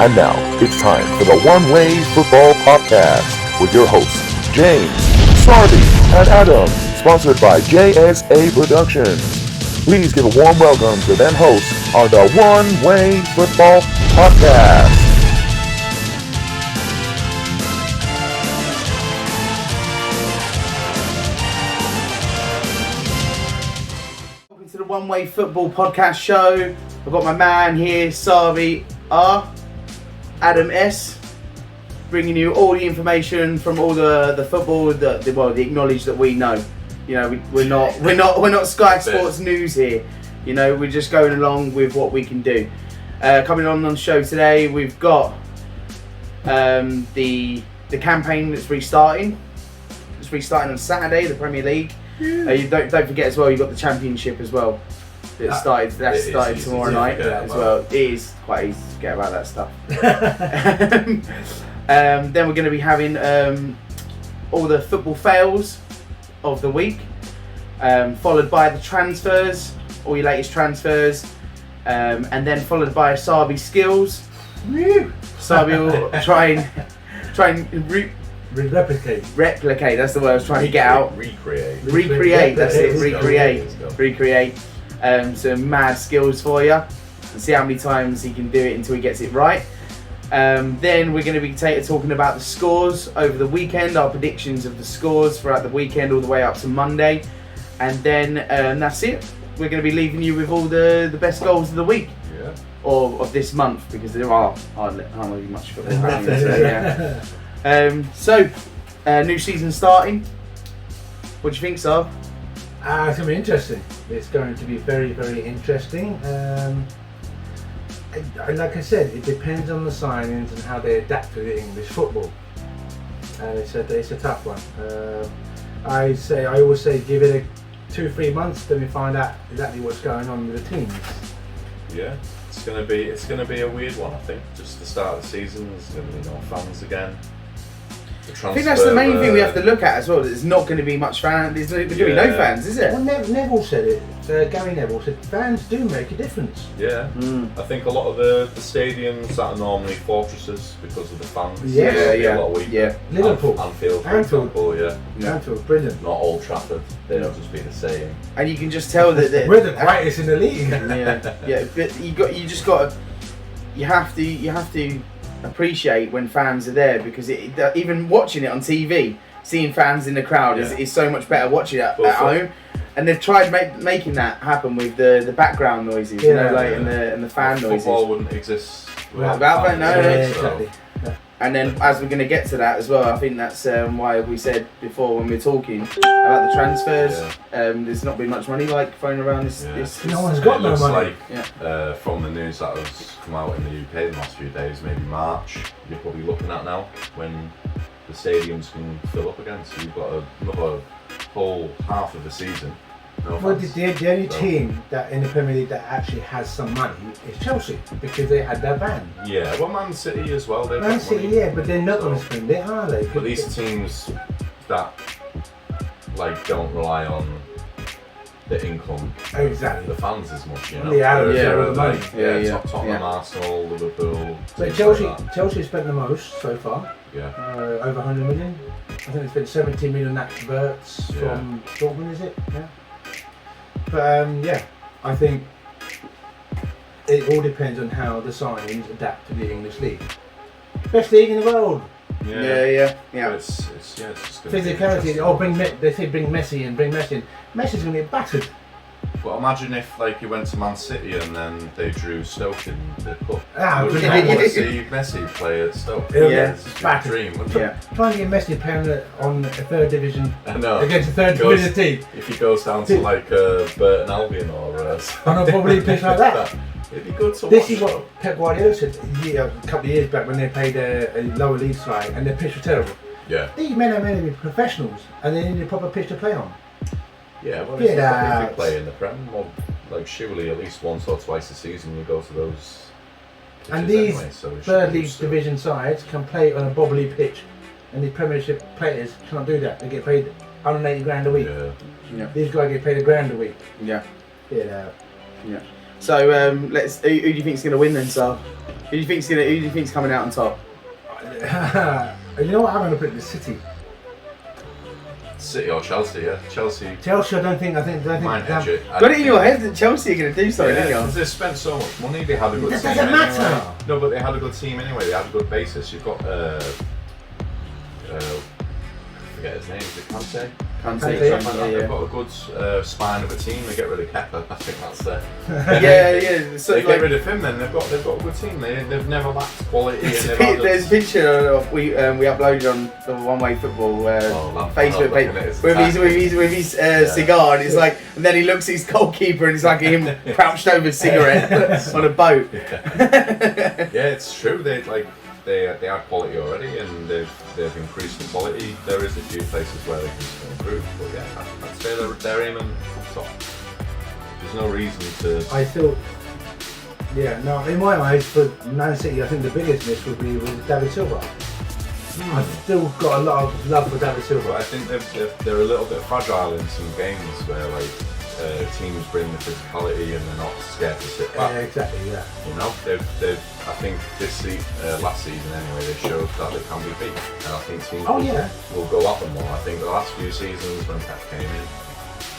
And now, it's time for the oneWAY Football Podcast with your hosts, James, Sarby, and Adam, sponsored by JSA Productions. Please give a warm welcome to them hosts on the oneWAY Football Podcast. Welcome to the oneWAY Football Podcast Show. I've got my man here, Sarby R, Adam S, bringing you all the information from all the football, the knowledge that we know. You know, we're not Sky Sports News here. You know, we're just going along with what we can do. Coming on the show today, we've got the campaign that's restarting. It's restarting on Saturday, the Premier League. You don't forget as well, you've got the Championship as well. That started tomorrow night as well. It is quite easy to forget about that stuff. Then we're going to be having all the football fails of the week, followed by the transfers, all your latest transfers, and then followed by Sarby skills. Sarby will try and replicate. That's the word I was trying to get out. Recreate. That's it. Recreate. Some mad skills for you, and see how many times he can do it until he gets it right. Then we're going to be talking about the scores over the weekend, our predictions of the scores throughout the weekend, all the way up to Monday, and then that's it. We're going to be leaving you with all the best goals of the week, or of this month, because there are hardly much football happening. So, new season starting. What do you think, Saab? It's going to be interesting. It's going to be very, very interesting. Like I said, it depends on the signings and how they adapt to the English football. It's a tough one. I always say give it 2-3 months, then we find out exactly what's going on with the teams. Yeah, it's gonna be a weird one. I think just the start of the season. There's gonna be no fans again. I think that's the main thing we have to look at as well. There's not going to be much fans. There's going to be no fans, is it? Well, Neville said it. Gary Neville said fans do make a difference. Yeah, I think a lot of the stadiums that are normally fortresses because of the fans. Yeah. A lot weaker. Liverpool, Anfield, for example, Anfield's brilliant. Not Old Trafford. They'll just be the same. And you can just tell that we're the brightest in the league. But you have to appreciate when fans are there, because even watching it on TV, seeing fans in the crowd is so much better watching it at home. And they've tried making that happen with the background noises, and the fan noises. Football wouldn't exist without that. No. Exactly. And then, as we're going to get to that as well, I think that's why we said before when we were talking about the transfers, there's not been much money thrown around this. No one's got no money. From the news that has come out in the UK in the last few days, maybe March, you're probably looking at now when the stadiums can fill up again. So you've got another whole half of the season. Well, the only team that in the Premier League that actually has some money is Chelsea, because they had their ban. Yeah, well, Man City as well. Man City, but they're not going to spend it, are they? But these teams that don't rely on the income, exactly, the fans as much, the money. Tottenham, Arsenal, Liverpool. So Chelsea spent the most so far. Over 100 million. I think they spent 17 million on adverts from Dortmund, is it? Yeah. But I think it all depends on how the signings adapt to the English league. Best league in the world. Yeah. It's just physicality. They say bring Messi in. Messi's going to get battered. But imagine if you went to Man City and then they drew Stoke in the cup. Would you want to see Messi play at Stoke? It's a dream, wouldn't it? Trying to get Messi playing on a third division against a third division team. If he goes down to Burton Albion or on a probably pitch like that. It'd be good to watch. This is what Pep Guardiola said a couple of years back when they played a lower league side and their pitch was terrible. Yeah. These men are meant to be professionals and they need a proper pitch to play on. Yeah, well, if you play in the Prem, surely at least once or twice a season you go to those. And these third league division sides can play on a bobbly pitch, and the Premiership players cannot do that. They get paid 180 grand a week. These guys get paid £1,000 a week. So who do you think is going to win then, Sal? Who do you think's coming out on top? You know what? I'm going to put the City. City or Chelsea, yeah. Chelsea. Chelsea, I think. Might edge it. Got it in your head that Chelsea are going to do something, Yeah, didn't because they spent so much money. They had a good That team. doesn't matter. Anyway. No, but they had a good team anyway. They had a good basis. You've got I forget his name. Is it Kante? Kante, They've got a good spine of a team. They get rid of Kepa. I think that's there. Yeah. So they get rid of him, then they've got a good team. They've never lacked quality. And there's a picture of we uploaded on the oneWAY football Facebook page with his cigar, and it's like, and then he looks at his goalkeeper, and it's like him crouched over a cigarette on a boat. Yeah, it's true. They have quality already, and they've increased the quality. There is a few places where they can still improve, but yeah, I'd say they're aiming top. There's no reason to. I thought, in my eyes, for Man City, I think the biggest miss would be with David Silva. I've still got a lot of love for David Silva. But I think they're a little bit fragile in some games where teams bring the physicality and they're not scared to sit back. Yeah, exactly. Yeah. You know, I think last season anyway, they showed that they can be beat, and I think teams will go up and more. I think the last few seasons when Pep came in,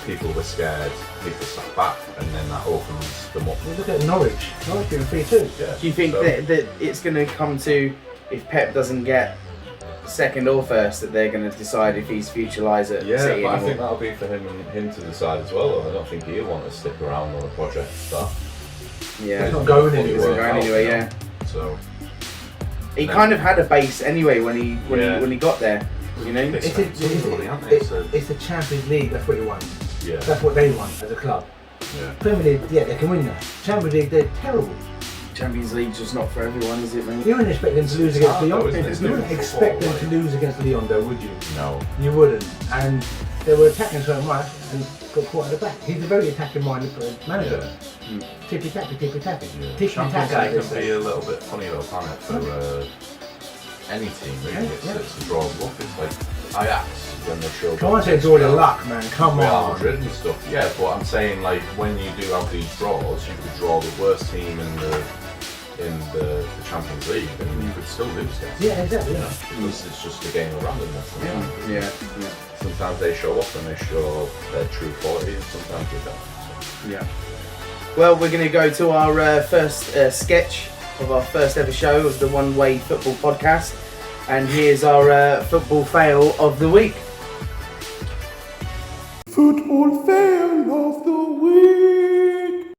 people were scared, people sat back, and then that opens them up. You look at Norwich being 3-2. Yeah. Do you think that it's going to come to, if Pep doesn't get second or first, that they're going to decide if he's future lies at City but anymore? I think that'll be for him to decide as well. I don't think he'll want to stick around on a project start. Yeah, He's not going anywhere. anywhere. Going anywhere, yeah. So he kind of had a base anyway when he got there. You know, It's the Champions League. That's what he wants. Yeah. That's what they want as a club. Yeah. Premier League, they can win that. Champions League, they're terrible. Champions League's just not for everyone, is it, mate? You wouldn't expect them to lose against hard, Lyon. though, isn't it? You wouldn't expect them to lose against Lyon, though, would you? No. You wouldn't. And they were attacking so much and got caught at the back. He's a very attacking-minded manager. Tippy-tappy. Yeah. Champions League can be a little bit funny though, can't it, for any team really. It's a draw of luck. It's like Ajax when they show. Can't say draw the luck, man. Come Real on. Madrid and stuff. Yeah, but I'm saying like when you do have these draws, you could draw the worst team in the Champions League, and you could still lose against them. Yeah, exactly. You know, because it's just a game of randomness. Yeah. Sometimes they show up and they show their true quality, and sometimes they don't. So. Yeah. Well, we're going to go to our first sketch of our first ever show of the oneWAY Football Podcast, and here's our football fail of the week. Football fail of the week.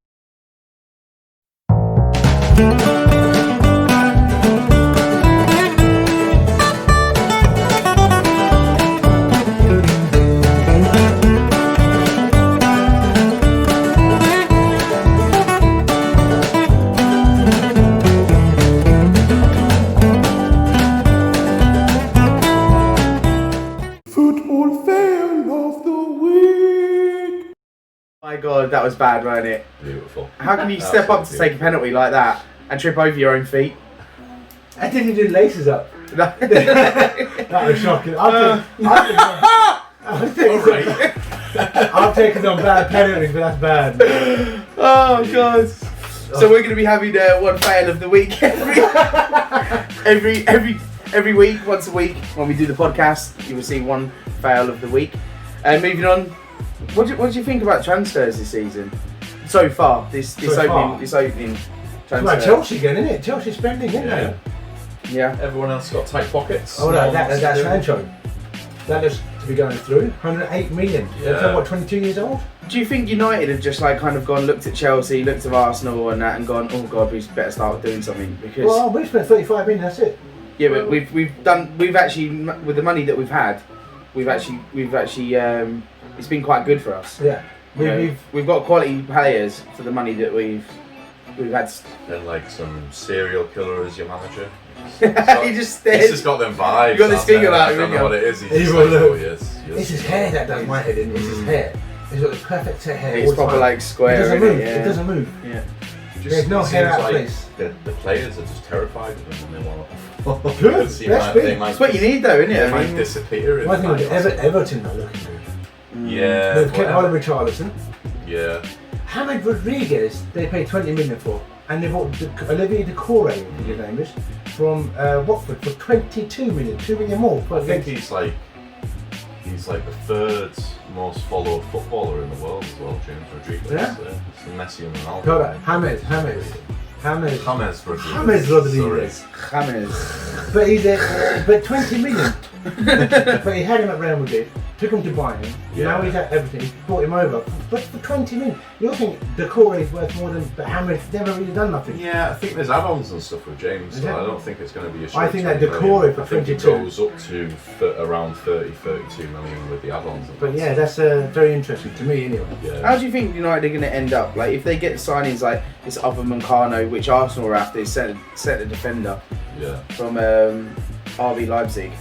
Football fail of the week. My God, that was bad, wasn't it? Beautiful. How can you step up to take a penalty like that and trip over your own feet? I didn't do laces up. That was shocking. I've taken on bad penalties, but that's bad. Oh God! So we're going to be having one fail of the week every week, once a week when we do the podcast. You will see one fail of the week. And moving on, what do you think about transfers this season? So far, this opening transfer. It's like Chelsea again, isn't it? Chelsea spending, isn't it? Yeah. Everyone else got tight pockets. Oh, that's Sancho. That looks to be going through 108 million. Yeah. What, 22 years old? Do you think United have just kind of looked at Chelsea, looked at Arsenal and that, and gone, oh God, we better start doing something? Because Well, we've spent 35 million. That's it. yeah, but we've actually, with the money that we've had, we've actually it's been quite good for us. Yeah. We've got quality players for the money that we've had. And like some serial killer as your manager. He just stares. He's just got them vibes. You got this finger out, I don't know what it is. He's He just will like, look. oh yes. It's his hair that does my head in. It's his hair. He's got the perfect set hair. It's all the proper time. like square. It doesn't isn't move. Yeah. It doesn't move. Yeah. There's no it hair seems out of like place. The players are just terrified of him and they want to. Good. They That's might, good. That's what you need, though, isn't it? They I might mean, disappear. In I think 5 months. Everton are looking good. Yeah. They've kept whatever. Oliver Richarlison. Yeah. James Rodriguez, they paid 20 million for. and they bought Olivier Decore, I think his name is, from Watford for 22 million, 2 million more. I think he's like the third most followed footballer in the world as well, James Rodriguez. Yeah. It's Messi and Ronaldo. James Rodriguez. But he's but 20 million. But he had him at Real Madrid, took him to Bayern. Yeah. Now he's at Everton. He brought him over, but for 20 million. You think Decore is worth more than? But Hamid's never really done nothing. Yeah, I think there's add-ons and stuff with James, so I don't think it's going to be a I think that Decore for 22 it goes up to around 32 million with the add-ons. But yeah, that's very interesting to me anyway. Yeah. How do you think United are going to end up? Like, if they get signings like this other Mancano, which Arsenal are after, set a defender from RB Leipzig.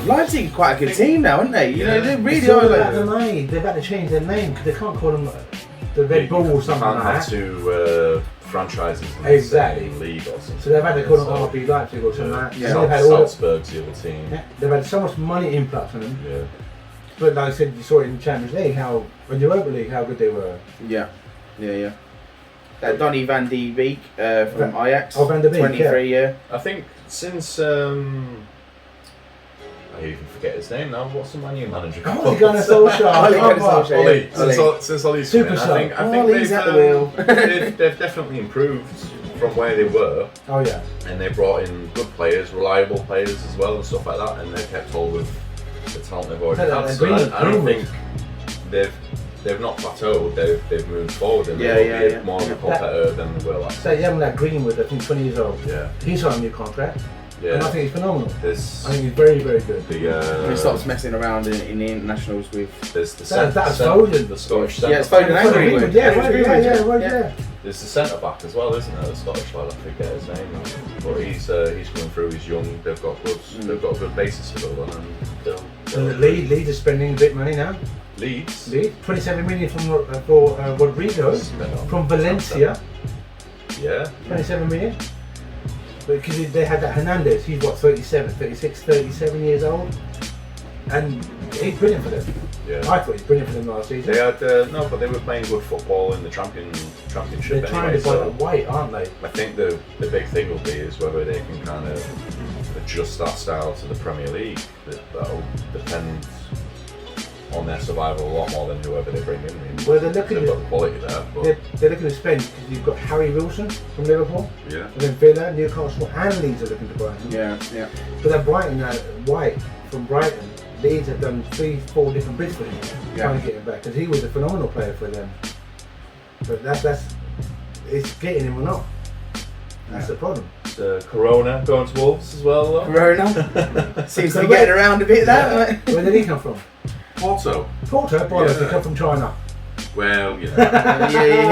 Leipzig are quite a good team now, aren't they? You know, they really are. They've had to change their name because they can't call them the Red Bull or something like that. Can't have two franchises in the same league or something. So they've had to call them RB Leipzig or something like that. Yeah. Salzburg's the other team. Yeah, they've had so much money influx on them. Yeah. But like I said, you saw it in the Champions League, in the Europa League, how good they were. Yeah. Donny van de Beek from Ajax. Oh, Van de Beek, 23, yeah. I think since I even forget his name now. What's the Man U manager called? Ole Gunnar Solskjaer. Since Ole's Super come in, I think Ole's at the wheel. they've definitely improved from where they were. Oh yeah. And they brought in good players, reliable players as well, and stuff like that. And they've kept hold of the talent they've already had. So I don't think they've not plateaued. They've moved forward. And they're more of a competitor than they were last. So young lad Greenwood, I think 20 years old. Yeah. He's on a new contract. Yeah. And I think he's phenomenal. I There's think he's very, very good. He stops messing around in the internationals with. There's the That's Foden. the Scottish Yeah, centre. it's Foden and Greenwood. Yeah. There's the centre back as well, isn't there? The Scottish lad, I forget his name. But he's coming through. He's young. They've got a good basis to build on, and And the Leeds is spending a bit of money now. Leeds, 27 million for Rodrigo from Valencia. Yeah. 27 million. Because they had that Hernandez, he's what, 37 years old, and he's brilliant for them. Yeah. I thought he was brilliant for them last season. They had but they were playing good football in the championship. They're trying to buy that weight, aren't they? I think the big thing will be is whether they can kind of adjust that style to the Premier League. That'll depend on their survival a lot more than whoever they bring in. Well, they've got the quality there. But they're looking to spend because you've got Harry Wilson from Liverpool, yeah, and then Villa, Newcastle, and Leeds are looking to buy him. Yeah. But that Brighton, White from Brighton, Leeds have done 3-4 different bids for him, trying to get him back because he was a phenomenal player for them. But that's it's getting him or not. That's the problem. Corona going to Wolves as well, though. Corona seems to be getting around a bit. That Where did he come from? Porto, bollocks, he come from China. Well, you know. yeah.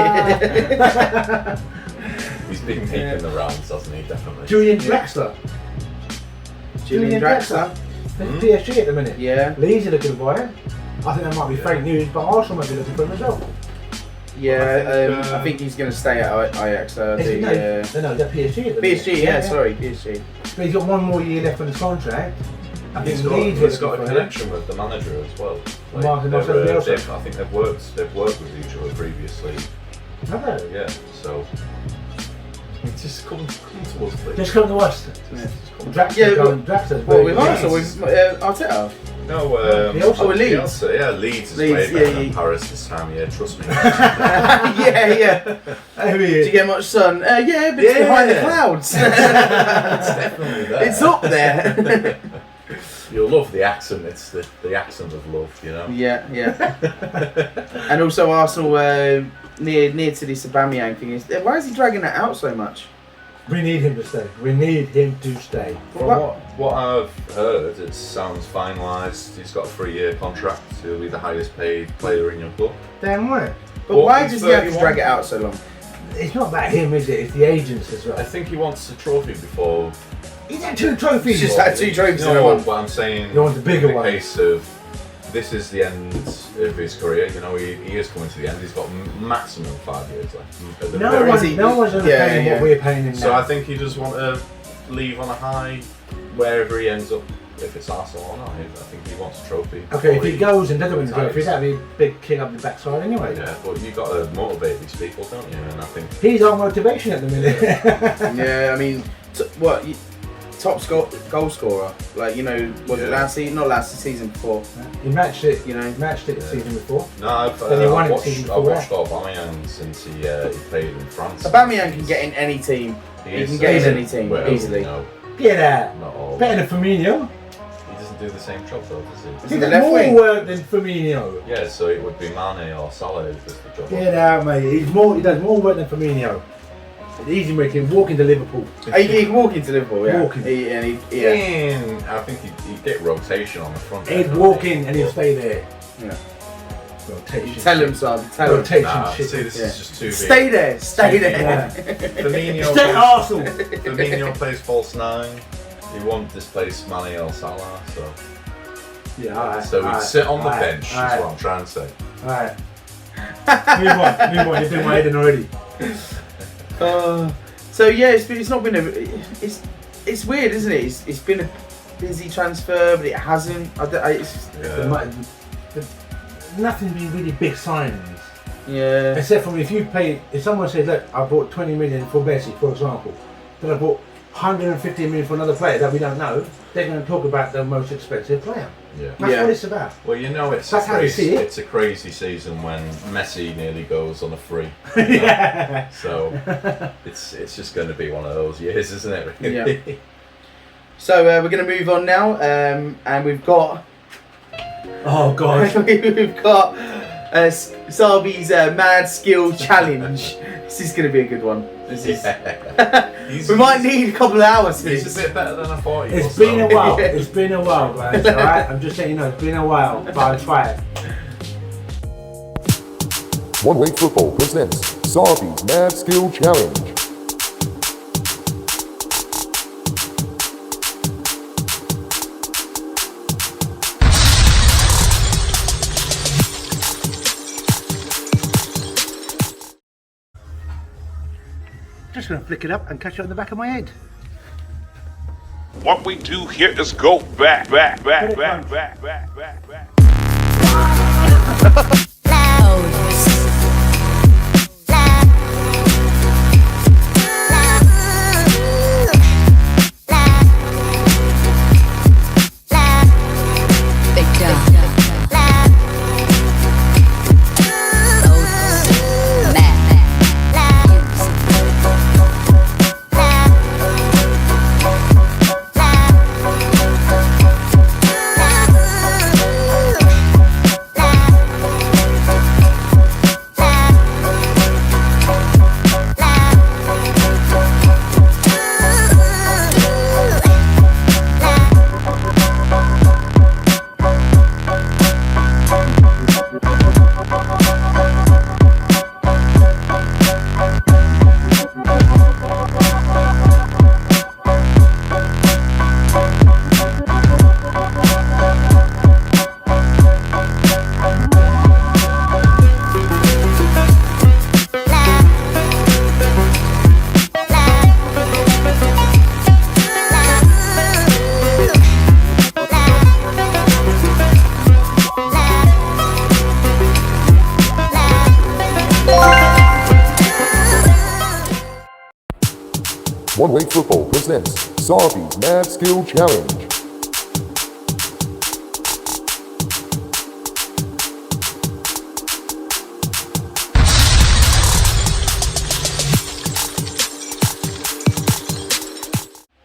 He's been peeking the rounds, hasn't he? Definitely. Julian Draxler. Julian Draxler. PSG at the minute. Yeah. Leeds are looking to buy him. I think that might be fake news, but Arsenal might be looking for him as well. Yeah, I think he's going to stay at Ajax. No, they're PSG at the minute. PSG, sorry, PSG. But he's got one more year left on his contract. I think He's got a connection with the manager as well. Like, I think they've worked with each other previously. Have they? Yeah, so just come to us, please. Just come to us. Draxler. Well, with Arsenal, with Arteta. No, Leeds. Bielsa, yeah, Leeds is way better than Paris this time. Yeah, trust me. yeah. Do you get much sun? Yeah, but it's behind the clouds. It's definitely there. It's up there. You'll love the accent. It's the accent of love, you know. Yeah. And also Arsenal near to this Aubameyang thing is. Why is he dragging that out so much? We need him to stay. From what I've heard, it sounds finalised. He's got a 3-year contract. He'll be the highest paid player in your club. Damn right. But why does he have to drag it out so long? It's not about him, is it? It's the agents as well. I think he wants a trophy before. He's had 2 trophies. He's just had 2 trophies in a No, month. but I'm saying You want the bigger one. case of this is the end of his career. You know, he is coming to the end. He's got maximum 5 years left. No one's paying what we're paying him now. So I think he just want to leave on a high wherever he ends up if it's Arsenal or not. I think he wants a trophy. Okay, if he goes and doesn't win the trophy, that'd be a big kick up the backside anyway. Yeah, but you've got to motivate these people, don't you? And I think he's our motivation at the minute. Yeah, I mean, top goal scorer. Like, you know, was it last season? Not last season before. He matched it. You know, he matched it the season before. No, I've watched Aubameyang since he played in France. Aubameyang can get in any team. He can get in any team easily. No, Get out. not all. Better than Firmino. He doesn't do the same job though, does He the does left more wing? work than Firmino. he? Yeah, so it would be Mane or Salah who does the job. Get out, mate. He does more work than Firmino. It's easy make him walk into Liverpool. He can walk into Liverpool, yeah. Walking. I think he'd get rotation on the front. He'd walk in and he'll stay there. Yeah. Rotation. Tell him, son. Tell him. Rotation Nah, shit. see, this is just too big. Stay there. Stay there. Yeah. Firmino Stay at Arsenal. Firmino plays false 9. He won't displace Mane or Salah, so Yeah, alright. so he'd sit on the alright, bench. Is alright. what I'm trying to say. Alright. Move on. You're doing my head already. So yeah, it's not been it's weird, isn't it? It's been a busy transfer, but it hasn't. Nothing been really big signings. Yeah. Except for if someone says, look, I bought 20 million for Messi, for example, then I bought 150 million for another player that we don't know, they're going to talk about the most expensive player. Yeah. That's what it's about. Well, you know, it's That's how you see it. It's a crazy season when Messi nearly goes on a free. Yeah. So it's just going to be one of those years, isn't it? Really? Yeah. So we're going to move on now, and we've got. Oh God. We've got Sabi's Mad Skill Challenge. This is going to be a good one. We might need a couple of hours for He's this. a bit better than I thought he was. It's been a while. It's been a while, guys. Alright? I'm just letting you know, it's been a while, but I'll try it. OneWAY Football presents Sarby's Mad Skill Challenge. Just gonna flick it up and catch it on the back of my head. What we do here is go back. OneWAY Football presents Sarby's Mad Skill Challenge.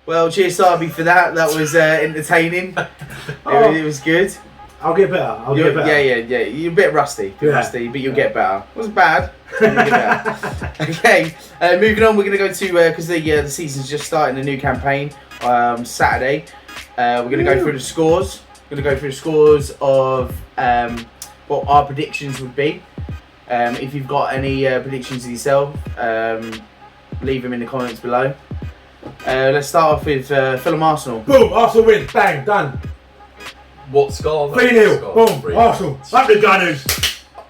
Well, cheers, Sabi, for that. That was entertaining. It was good. I'll get better. I'll get better. Yeah. You're a bit rusty, rusty, but you'll get better. It wasn't bad. You'll get better. Okay, moving on. We're going to go to because the season's just starting a new campaign. Saturday, we're going to go through the scores. We're going to go through the scores of what our predictions would be. If you've got any predictions yourself, leave them in the comments below. Let's start off with Fulham Arsenal. Boom! Arsenal win. Bang! Done. What score? 3-0. Boom! Arsenal. Up the Gunners.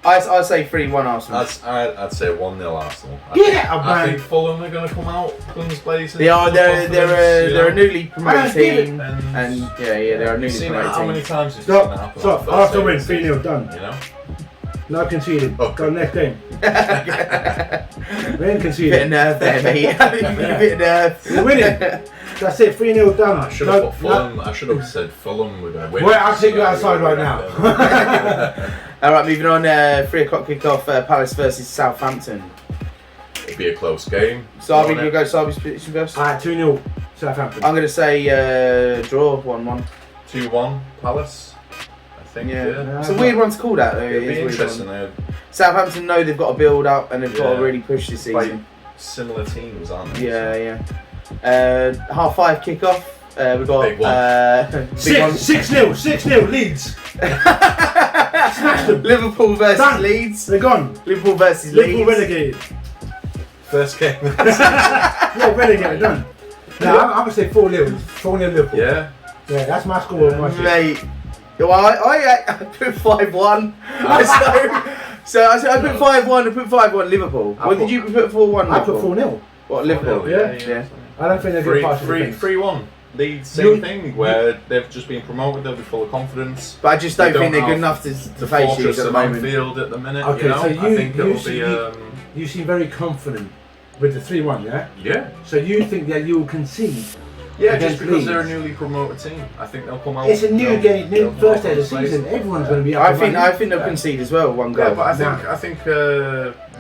I'd say 3-1 Arsenal. I'd say 1-0 Arsenal. I I think Fulham are going to come out guns blazing. They are. They're a newly promoted team, And and they're a You've newly seen it promoted how team. many times it's going to happen? Stop. Arsenal win, 3-0, done. You know? No conceded. Okay. Go next game. We ain't Bit conceded. of nerve there, mate. Bit of nerve. We're winning. That's it, 3-0 done. I should have put Fulham. I should have said Fulham were going to win. Well, I'll take you outside right now. All right, moving on. 3 o'clock kickoff. Palace versus Southampton. It'd be a close game. Sarbi, you go Sarbi's prediction first. Alright, 2-0 Southampton. I'm going to say draw 1-1. 2-1 Palace. I think. Yeah. It's a weird one to call that though. It'd It be is a weird interesting. one. Southampton know they've got to build up and they've got to Yeah. really push this Quite season. similar teams, aren't they? Yeah. 5:30 kickoff. We got Big one. big one. 6-0 Leeds. Smash them. Liverpool versus Done. Leeds. They're gone. Liverpool versus Liverpool Leeds. relegated. First game. Yeah, relegated, done. No, I'm going to say 4-0. 4-0 Liverpool. Yeah. Yeah, that's my score. My shit. Mate, well, I put 5-1. so I put 5-1. I put 5-1 Liverpool. What did you put 4-1? I put 4-0. What, Liverpool? Yeah. I don't think they're going to pass 3-1. Leeds, same thing, where they've just been promoted, they'll be full of confidence. But I just don't think they're have good enough to The face you fortress at the of moment. Anfield at the minute. Okay, You know? so I think it'll be. you seem very confident with the 3-1, yeah? Yeah. So you think that you will concede? Yeah, against just because they're a Leeds? newly promoted team. I think they'll come out. It's a new game, new they'll come first out day of the with season. place. Everyone's going to be up. I and think running. they'll concede as well, one goal. Yeah, but I think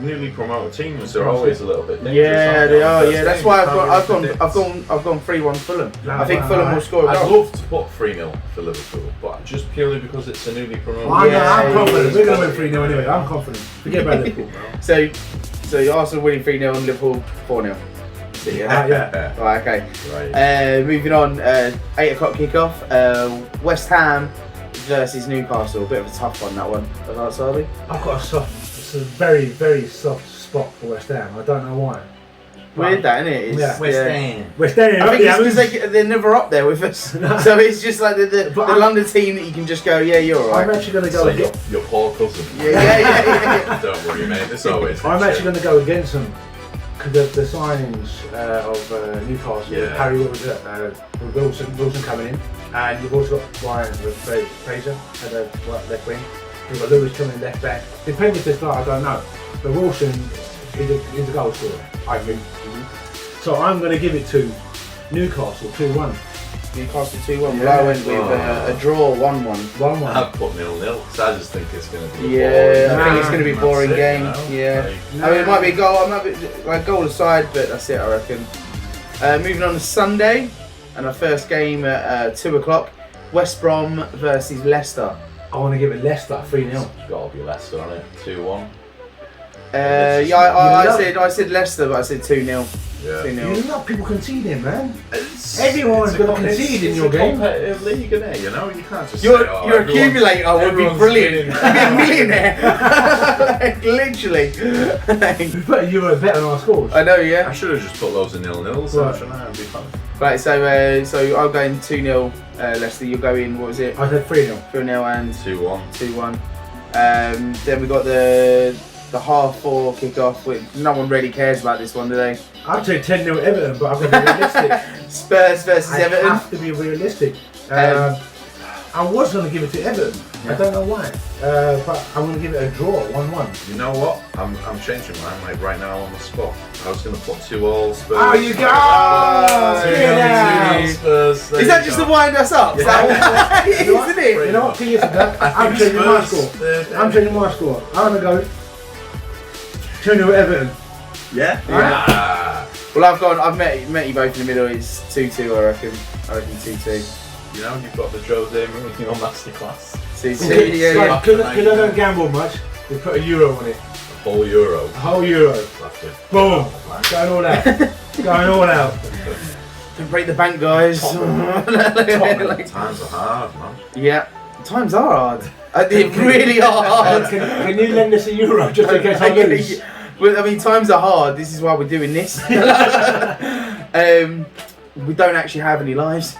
newly promoted teams are always a little bit dangerous. Yeah, aren't they are. First Yeah, that's game, why you can't I've really predict. gone 3-1 Fulham. Right, I think right, Fulham right. will score a I'd goal. love to put 3-0 for Liverpool, but just purely because it's a newly promoted. I'm Yeah, confident. yeah, We're going to win 3-0 anyway. I'm confident. Forget about Liverpool. So Arsenal winning 3-0 and Liverpool 4-0. So, yeah. Yeah. Right, okay. Right. Moving on, 8 o'clock kickoff. West Ham versus Newcastle. A bit of a tough one, that one. About Sarbi? I've got it's a very, very soft spot for West Ham. I don't know why. Weird that, isn't it? It's, Yeah. Ham. West Ham. I think it's because they're never up there with us. So it's just like the But I'm- London team that you can just go, yeah, you're I'm alright. actually going to go So against. your poor cousin. Yeah. Don't worry, mate. It's always. I'm actually going to go against them because the signings of Newcastle. Yeah. Harry with Wilson coming in, and you've also got Ryan with Fraser at the left wing. You've got Lewis coming in left back. Depending if they start, I don't know. But Wilson is a goal scorer, I think. So I'm going to give it to Newcastle 2-1. Newcastle 2-1. Well, Yeah. I went with a draw 1-1. 1-1. I've put 0-0 because I just think it's going to be. Yeah, boring. I think it's going to be a That's boring it, game. you know? Yeah. Like, I mean, it might be a goal. It might be like goal aside, but that's it, I reckon. Moving on to Sunday, and our first game at 2 o'clock. West Brom versus Leicester. I want to give it Leicester 3-0. It's got to be Leicester on it. 2-1. Yeah, I said Leicester, but I said 2-0. Yeah. 2-0. You know people conceding, man. It's- Everyone's it's a gonna com- concede in it's your a game. competitive league, isn't it? You know, you can't just. Your say, oh, everyone's- accumulator would be everyone's brilliant. winning. You'd be a millionaire. Like, literally. But you were better than our scores. I know, I yeah. should have just put loads of 0-0s. Right. Shouldn't I? It'd be fun. Right, so I'm going 2-0 Leicester. You're going, what was it? I said 3-0. 3-0 and 2-1. 2-1. Then we got the 4:30 kickoff, which no one really cares about this one, do they? I'd say 10-0 Everton, but I've got to be realistic. Spurs versus I Everton. have to be realistic. I was going to give it to Everton. I don't know why. But I'm going to give it a draw, 1-1. You know what? I'm changing mine like right now on the spot. I was going to put 2-2 Spurs. Oh, you go! Oh, Get yeah. 2-2 Spurs. There Is you that just go. to wind us up? Is Yeah. that what it is, isn't it? You know what? 2 years ago, I I'm think changing my Spurs, score. I'm changing my score. I'm going to go 2-0 Everton. Yeah. Ah, Well, I've met you both in the middle. It's 2-2, I reckon. 2-2. you know, you've got the Jose Mourinho masterclass. 2-2. Yeah. Because I don't gamble much, we put a euro on it. A whole Euro. A whole euro. Left it. Boom. Going all out. Going all out. Don't break the bank, guys. Tottenham times are hard, man. Yeah. Times are hard. They really are hard. Can you lend us a euro just in case I lose? Well, I mean, times are hard. This is why we're doing this. We don't actually have any lives.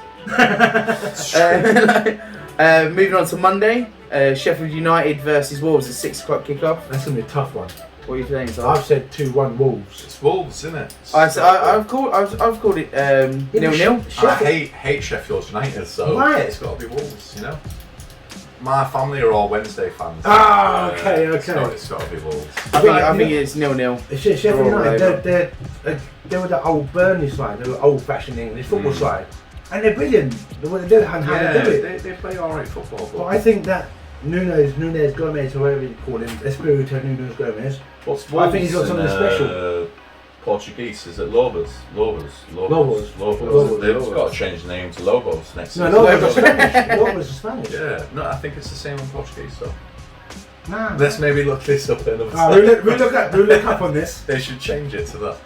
Moving on to Monday, Sheffield United versus Wolves at 6 o'clock kickoff. That's gonna be a tough one. What are you saying, Si? I've said 2-1 Wolves. It's Wolves, isn't it? I've called it 0-0. I hate Sheffield United, so Why? it's got to be Wolves, you know? My family are all Wednesday fans. Ah, okay. It's got to be Wolves. I think it's 0-0. It's just Sheffield United, they were the old Burnley side, they were old-fashioned English football side. And they're brilliant. They do it and how they do it. They play alright football. But I think that Nunes Gomez, or whatever you call him, Espirito Nunes Gomez, I think he's got something special. Portuguese, is it Lobos? Lobos. Lobos. They've got to change the name to Lobos next season. No, Lobos is Spanish. Lobos is Spanish. Yeah, no, I think it's the same in Portuguese though. Nah. Let's maybe look this up another time. We'll look up on this. They should change it to that.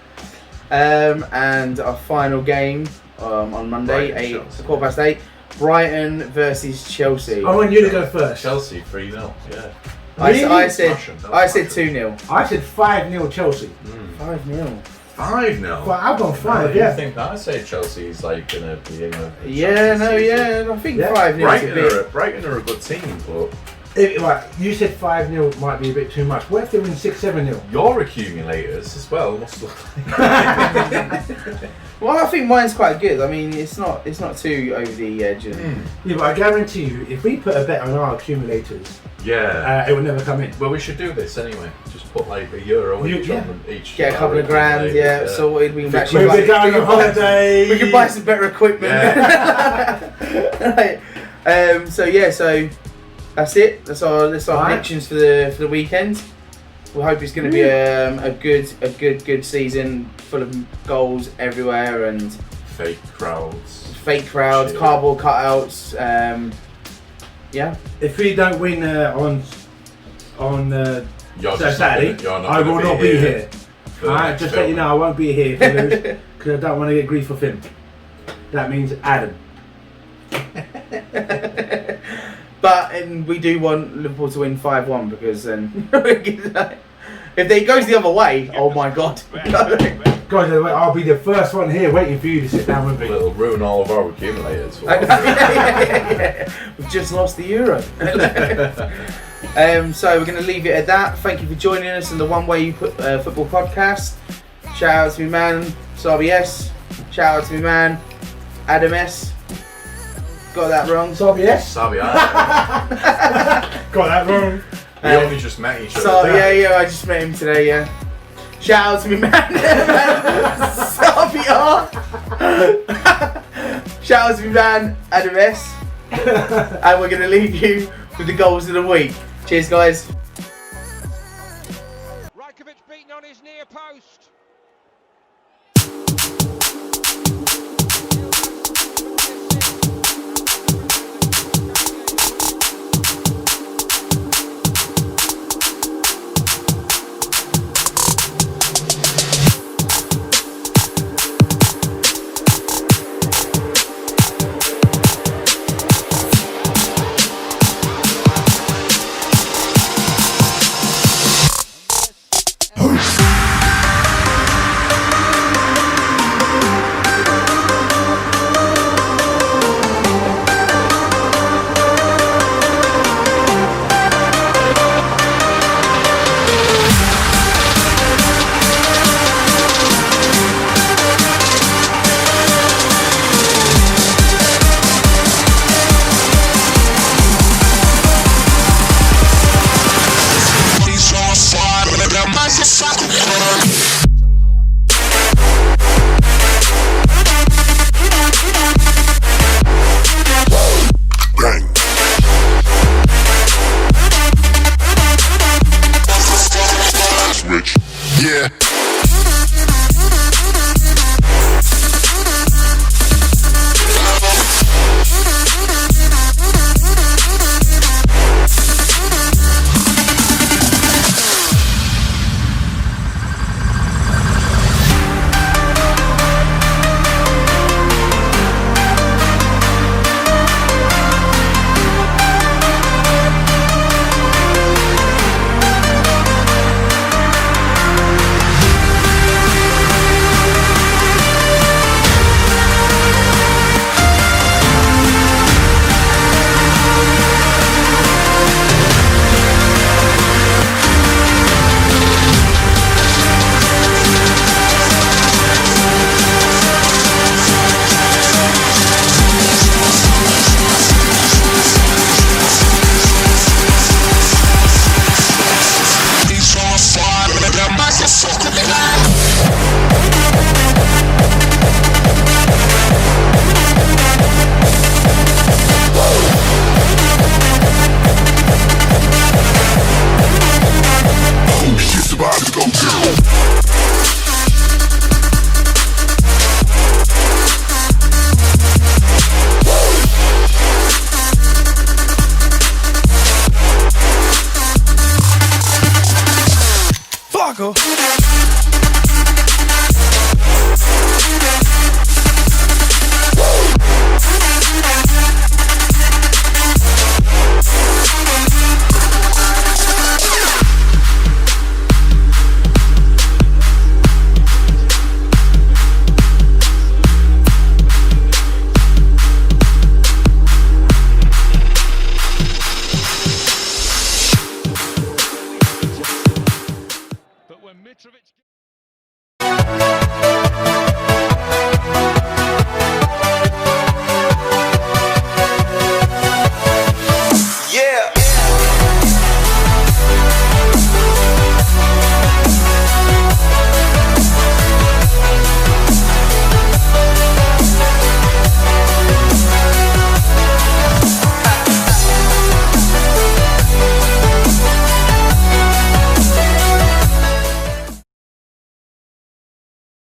And our final game on Monday, 8:15, Brighton versus Chelsea. I want you to go first. Chelsea 3-0, yeah. Really? I said Smashing. 2-0. I said 5-0 Chelsea. 5-0. 5-0? Well, I've gone 5, I think I say Chelsea's like going to be in a I think 5-0 Brighton are a good team, but Right, you said 5-0 might be a bit too much. What if they win 6-7-0? your accumulators as well must look Well, I think mine's quite good. I mean, it's not too over the edge. And Yeah, but I guarantee you, if we put a bet on our accumulators, it will never come in. Well, we should do this anyway. Just put like €1 each on them each. Get a couple of grand, sorted. We can actually We're going on holiday. We can buy some better equipment. Right. So that's it. That's our predictions for the weekend. We hope it's going to be a good season, full of goals everywhere and fake crowds, shit. Cardboard cutouts. If we don't win on Saturday, I will not be here. Alright, just let you know I won't be here if we lose because I don't want to get grief off him. That means Adam. But we do want Liverpool to win 5-1 because then if it goes the other way, oh my god. Guys, I'll be the first one here waiting for you to sit down with me. It'll ruin all of our accumulators. We've just lost the Euro. So we're going to leave it at that. Thank you for joining us on the oneWAY Football Podcast. Shout out to me man, Sarby S. Shout out to me man, Adam S. Got that wrong. Sarby S? Sarby S. Got that wrong. We only just met each other. I just met him today, yeah. Shout out to me man, Sarby R. Shout out to me man, Adam S. And we're going to leave you with the goals of the week. Cheers guys. Rajkovic beaten on his near post.